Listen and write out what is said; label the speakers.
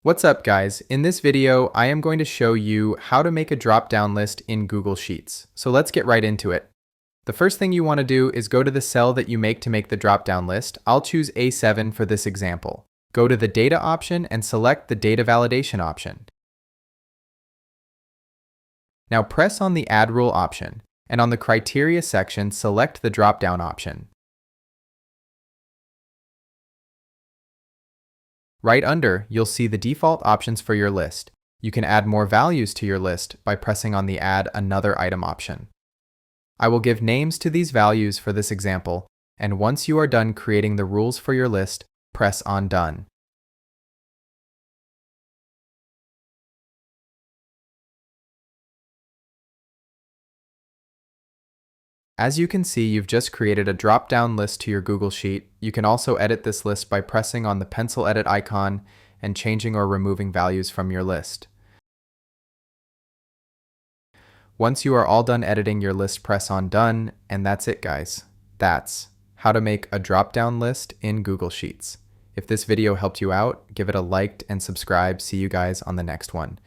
Speaker 1: What's up, guys? In this video, I am going to show you how to make a drop-down list in Google Sheets. So let's get right into it. The first thing you want to do is go to the cell that you make to make the drop-down list. I'll choose A7 for this example. Go to the Data option and select the Data Validation option. Now press on the Add Rule option, and on the Criteria section, select the drop-down option. Right under, you'll see the default options for your list. You can add more values to your list by pressing on the Add Another Item option. I will give names to these values for this example, and once you are done creating the rules for your list, press on Done. As you can see, you've just created a drop-down list to your Google Sheet. You can also edit this list by pressing on the pencil edit icon and changing or removing values from your list. Once you are all done editing your list, press on Done, and that's it, guys. That's how to make a drop-down list in Google Sheets. If this video helped you out, give it a like and subscribe. See you guys on the next one.